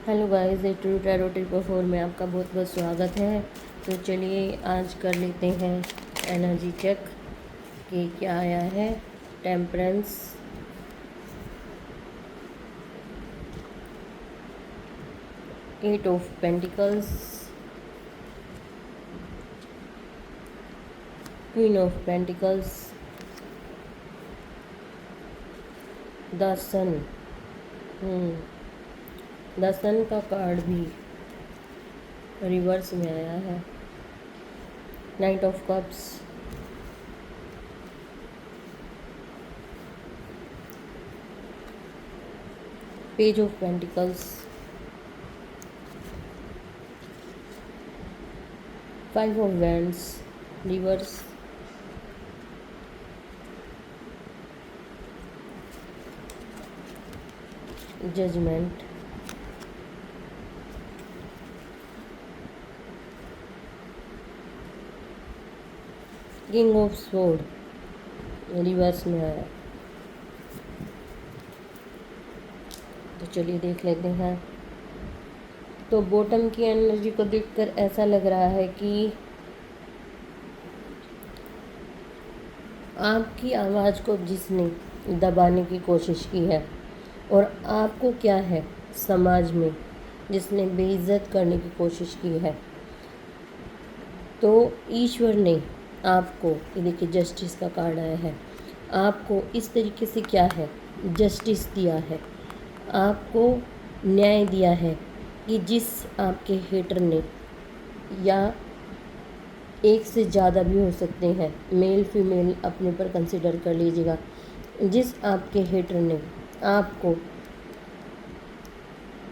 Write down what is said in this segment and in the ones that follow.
Hello guys, true tarot triple 4 में आपका बहुत बहुत स्वागत है। तो चलिए आज कर लेते हैं एनर्जी चेक कि क्या आया है। Temperance, eight of pentacles, queen of pentacles, the sun. The sun का कार्ड भी रिवर्स में आया है। Knight of cups, page of pentacles, 5 of wands reverse, judgement, king of sword reverse में आया। तो चलिए देख लेते हैं। तो बॉटम की एनर्जी को देखकर ऐसा लग रहा है कि आपकी आवाज़ को जिसने दबाने की कोशिश की है और आपको क्या है समाज में जिसने बेइज्जत करने की कोशिश की है, तो ईश्वर ने आपको, ये देखिए जस्टिस का कार्ड आया है, आपको इस तरीके से क्या है जस्टिस दिया है, आपको न्याय दिया है कि जिस आपके हेटर ने, या एक से ज़्यादा भी हो सकते हैं, मेल फीमेल अपने पर कंसिडर कर लीजिएगा, जिस आपके हेटर ने आपको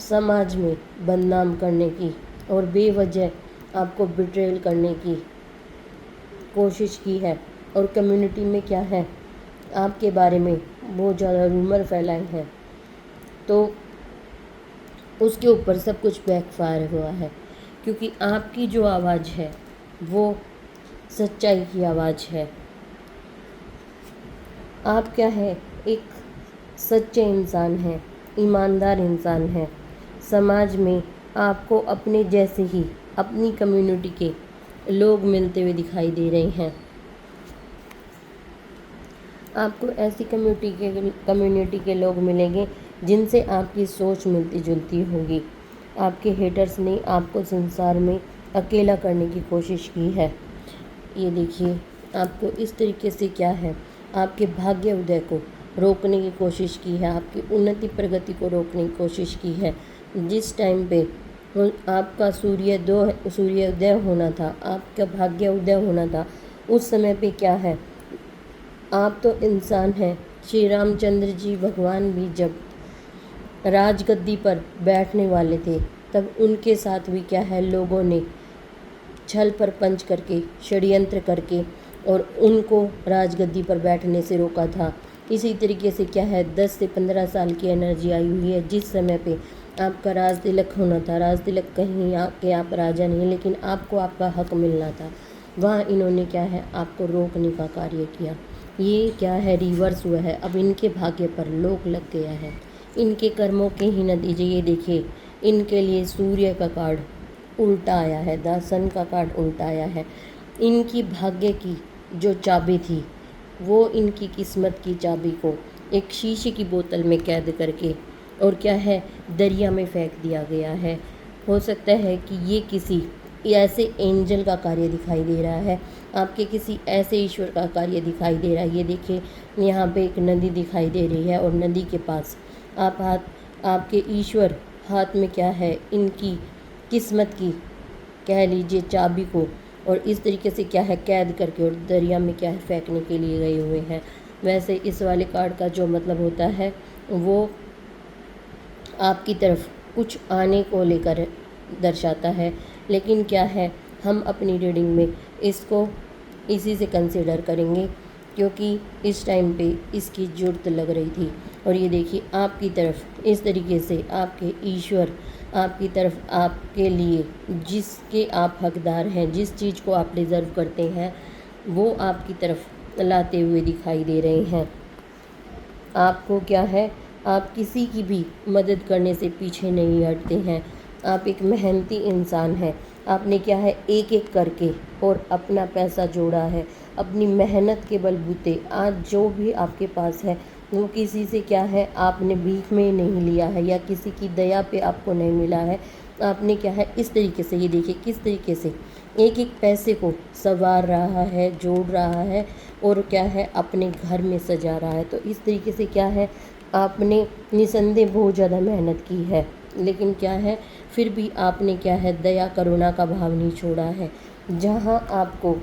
समाज में बदनाम करने की और बेवजह आपको बिट्रेल करने की कोशिश की है और कम्युनिटी में क्या है आपके बारे में बहुत ज़्यादा रूमर फैलाए हैं, तो उसके ऊपर सब कुछ बैकफायर हुआ है। क्योंकि आपकी जो आवाज़ है वो सच्चाई की आवाज़ है। आप क्या है, एक सच्चे इंसान हैं, ईमानदार इंसान हैं। समाज में आपको अपने जैसे ही अपनी कम्युनिटी के लोग मिलते हुए दिखाई दे रहे हैं। आपको ऐसी कम्युनिटी के लोग मिलेंगे जिनसे आपकी सोच मिलती जुलती होगी। आपके हेटर्स ने आपको संसार में अकेला करने की कोशिश की है। ये देखिए, आपको इस तरीके से क्या है आपके भाग्य उदय को रोकने की कोशिश की है, आपकी उन्नति प्रगति को रोकने की कोशिश की है। जिस टाइम पे आपका सूर्योदय होना था, आपका भाग्य उदय होना था, उस समय पे क्या है, आप तो इंसान हैं। श्री रामचंद्र जी भगवान भी जब राजगद्दी पर बैठने वाले थे, तब उनके साथ भी क्या है लोगों ने छल पर पंच करके, षड्यंत्र करके और उनको राजगद्दी पर बैठने से रोका था। इसी तरीके से क्या है 10 से 15 साल की एनर्जी आई हुई है। जिस समय पे आपका राज तिलक होना था, राज तिलक कहीं आके आप राजा नहीं, लेकिन आपको आपका हक मिलना था, वहाँ इन्होंने क्या है आपको रोकने का कार्य किया। ये क्या है रिवर्स हुआ है। अब इनके भाग्य पर लोक लग गया है, इनके कर्मों के ही नतीजे। ये देखिए, इनके लिए सूर्य का कार्ड उल्टा आया है, द सन का कार्ड उल्टा आया है। इनकी भाग्य की जो चाबी थी, वो इनकी किस्मत की चाबी को एक शीशे की बोतल में कैद करके और क्या है दरिया में फेंक दिया गया है। हो सकता है कि ये किसी ऐसे एंजल का कार्य दिखाई दे रहा है, आपके किसी ऐसे ईश्वर का कार्य दिखाई दे रहा है। ये देखिए, यहाँ पे एक नदी दिखाई दे रही है और नदी के पास आपके ईश्वर हाथ में क्या है इनकी किस्मत की कह लीजिए चाबी को, और इस तरीके से क्या है कैद करके और दरिया में क्या है फेंकने के लिए गए हुए हैं। वैसे इस वाले कार्ड का जो मतलब होता है वो आपकी तरफ कुछ आने को लेकर दर्शाता है, लेकिन क्या है हम अपनी रीडिंग में इसको इसी से कंसिडर करेंगे क्योंकि इस टाइम पे इसकी ज़रूरत लग रही थी। और ये देखिए आपकी तरफ इस तरीके से आपके ईश्वर आपकी तरफ आपके लिए जिसके आप हकदार हैं, जिस चीज़ को आप डिज़र्व करते हैं, वो आपकी तरफ लाते हुए दिखाई दे रहे हैं। आपको क्या है आप किसी की भी मदद करने से पीछे नहीं हटते हैं। आप एक मेहनती इंसान हैं। आपने क्या है एक एक करके और अपना पैसा जोड़ा है, अपनी मेहनत के बलबूते आज जो भी आपके पास है वो किसी से क्या है आपने भीख में नहीं लिया है या किसी की दया पे आपको नहीं मिला है। आपने क्या है इस तरीके से, ये देखिए किस तरीके से एक एक पैसे को संवार रहा है, जोड़ रहा है और क्या है अपने घर में सजा रहा है। तो इस तरीके से क्या है आपने निसंदेह बहुत ज़्यादा मेहनत की है, लेकिन क्या है फिर भी आपने क्या है दया करुणा का भाव नहीं छोड़ा है। जहाँ आपको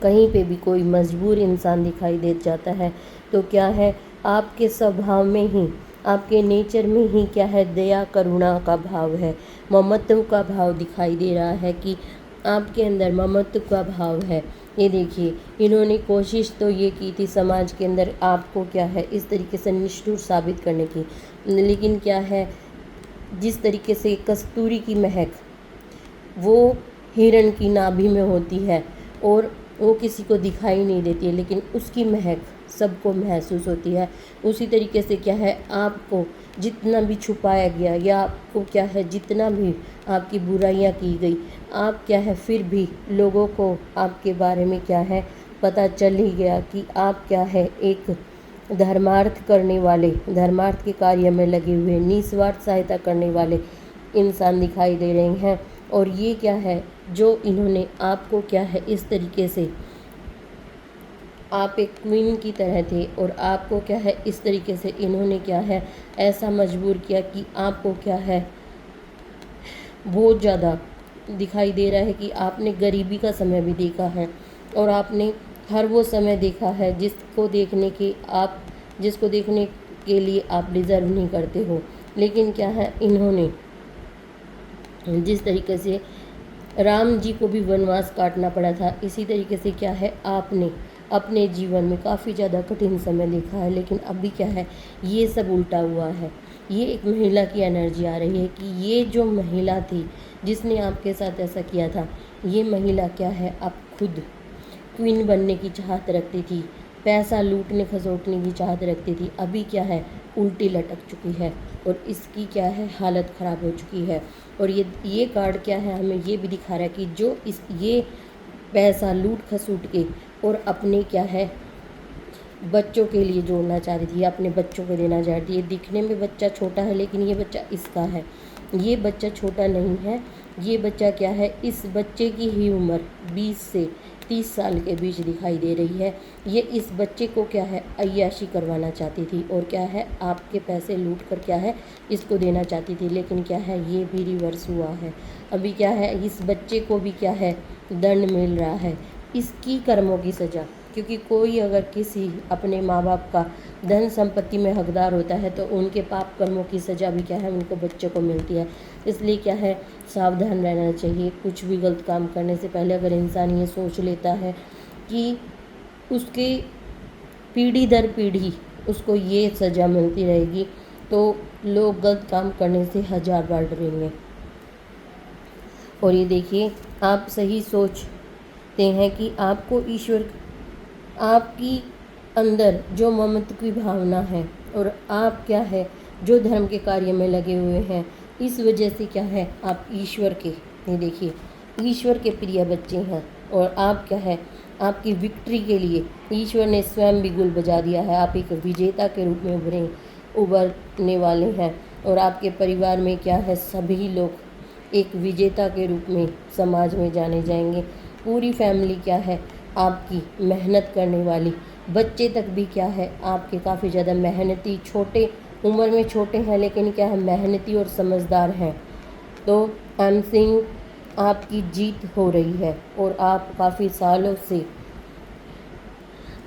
कहीं पे भी कोई मजबूर इंसान दिखाई दे जाता है तो क्या है आपके स्वभाव में ही, आपके नेचर में ही क्या है दया करुणा का भाव है, ममत्व का भाव दिखाई दे रहा है कि आपके अंदर ममत्व का भाव है। ये देखिए इन्होंने कोशिश तो ये की थी समाज के अंदर आपको क्या है इस तरीके से निष्ठुर साबित करने की, लेकिन क्या है जिस तरीके से कस्तूरी की महक वो हिरण की नाभि में होती है और वो किसी को दिखाई नहीं देती है, लेकिन उसकी महक सबको महसूस होती है। उसी तरीके से क्या है आपको जितना भी छुपाया गया या आपको क्या है जितना भी आपकी बुराइयां की गई, आप क्या है फिर भी लोगों को आपके बारे में क्या है पता चल ही गया कि आप क्या है एक धर्मार्थ करने वाले, धर्मार्थ के कार्य में लगे हुए निस्वार्थ सहायता करने वाले इंसान दिखाई दे रहे हैं। और ये क्या है जो इन्होंने आपको क्या है इस तरीके से, आप एक क्वीन की तरह थे और आपको क्या है इस तरीके से इन्होंने क्या है ऐसा मजबूर किया कि आपको क्या है बहुत ज़्यादा दिखाई दे रहा है कि आपने गरीबी का समय भी देखा है और आपने हर वो समय देखा है जिसको देखने के लिए आप डिज़र्व नहीं करते हो। लेकिन क्या है इन्होंने जिस तरीके से राम जी को भी वनवास काटना पड़ा था, इसी तरीके से क्या है आपने अपने जीवन में काफ़ी ज़्यादा कठिन समय देखा है, लेकिन अभी क्या है ये सब उल्टा हुआ है। ये एक महिला की एनर्जी आ रही है कि ये जो महिला थी जिसने आपके साथ ऐसा किया था, ये महिला क्या है अब खुद क्वीन बनने की चाहत रखती थी, पैसा लूटने खसोटने की चाहत रखती थी, अभी क्या है उल्टी लटक चुकी है और इसकी क्या है हालत ख़राब हो चुकी है। और ये कार्ड क्या है हमें ये भी दिखा रहा है कि जो ये पैसा लूट खसूट के और अपने क्या है बच्चों के लिए जोड़ना चाह रही थी, अपने बच्चों को देना चाह रही थी। ये दिखने में बच्चा छोटा है लेकिन ये बच्चा इसका है, ये बच्चा छोटा नहीं है, ये बच्चा क्या है इस बच्चे की ही उम्र 20 से 30 साल के बीच दिखाई दे रही है। ये इस बच्चे को क्या है अय्याशी करवाना चाहती थी और क्या है आपके पैसे लूट कर क्या है इसको देना चाहती थी, लेकिन क्या है ये भी रिवर्स हुआ है। अभी क्या है इस बच्चे को भी क्या है दंड मिल रहा है, इसकी कर्मों की सज़ा। क्योंकि कोई अगर किसी अपने माँ बाप का धन संपत्ति में हकदार होता है तो उनके पाप कर्मों की सज़ा भी क्या है उनको बच्चों को मिलती है। इसलिए क्या है सावधान रहना चाहिए। कुछ भी गलत काम करने से पहले अगर इंसान ये सोच लेता है कि उसके पीढ़ी दर पीढ़ी उसको ये सज़ा मिलती रहेगी तो लोग गलत काम करने से 1000 बार डरेंगे। और ये देखिए आप सही सोचते हैं कि आपको ईश्वर आपकी अंदर जो ममत्व की भावना है और आप क्या है जो धर्म के कार्य में लगे हुए हैं, इस वजह से क्या है आप ईश्वर के, ये देखिए ईश्वर के प्रिय बच्चे हैं। और आप क्या है आपकी विक्ट्री के लिए ईश्वर ने स्वयं भी गुल बजा दिया है। आप एक विजेता के रूप में उभरने वाले हैं और आपके परिवार में क्या है सभी लोग एक विजेता के रूप में समाज में जाने जाएंगे। पूरी फैमिली क्या है आपकी मेहनत करने वाली, बच्चे तक भी क्या है आपके काफ़ी ज़्यादा मेहनती, छोटे उम्र में छोटे हैं लेकिन क्या है मेहनती और समझदार हैं। तो आई एम सीइंग आपकी जीत हो रही है और आप काफ़ी सालों से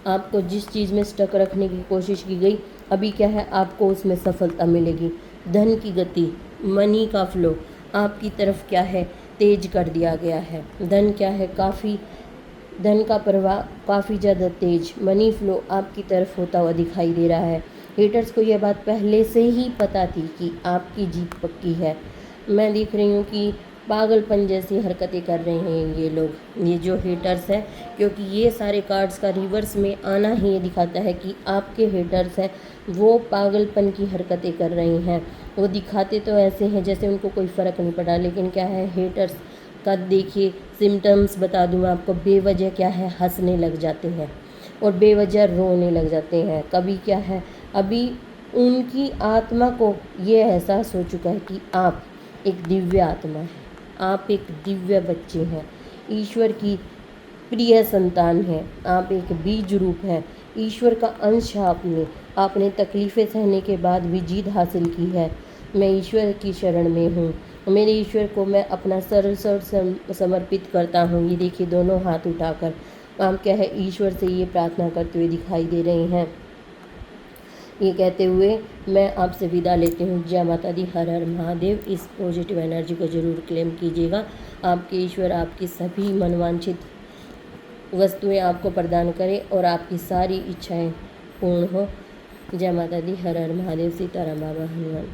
आपको जिस चीज़ में स्टक रखने की कोशिश की गई, अभी क्या है आपको उसमें सफलता मिलेगी। धन की गति, मनी का फ्लो आपकी तरफ क्या है तेज कर दिया गया है। धन क्या है धन का प्रवाह काफ़ी ज़्यादा तेज, मनी फ्लो आपकी तरफ होता हुआ दिखाई दे रहा है। हेटर्स को यह बात पहले से ही पता थी कि आपकी जीत पक्की है। मैं देख रही हूँ कि पागलपन जैसी हरकतें कर रहे हैं ये लोग, ये जो हेटर्स हैं, क्योंकि ये सारे कार्ड्स का रिवर्स में आना ही ये दिखाता है कि आपके हेटर्स हैं वो पागलपन की हरकतें कर रहे हैं। वो दिखाते तो ऐसे हैं जैसे उनको कोई फ़र्क नहीं पड़ा, लेकिन क्या है हेटर्स का देखिए सिम्टम्स बता दूँ मैं आपको, बेवजह क्या है हंसने लग जाते हैं और बेवजह रोने लग जाते हैं। कभी क्या है, अभी उनकी आत्मा को ये एहसास हो चुका है कि आप एक दिव्य आत्मा है, आप एक दिव्य बच्चे हैं, ईश्वर की प्रिय संतान है, आप एक बीज रूप है, ईश्वर का अंश है आपने तकलीफ़ें सहने के बाद भी जीत हासिल की है। मैं ईश्वर की शरण में हूँ, मेरे ईश्वर को मैं अपना सर्व समर्पित करता हूँ। ये देखिए दोनों हाथ उठाकर आप क्या है ईश्वर से ये प्रार्थना करते हुए दिखाई दे रहे हैं। ये कहते हुए मैं आपसे विदा लेती हूँ। जय माता दी, हर हर महादेव। इस पॉजिटिव एनर्जी को ज़रूर क्लेम कीजिएगा। आपके ईश्वर आपकी सभी मनवांछित वस्तुएं आपको प्रदान करें और आपकी सारी इच्छाएं पूर्ण हो। जय माता दी, हर हर महादेव। सीताराम बाबा हनुमान।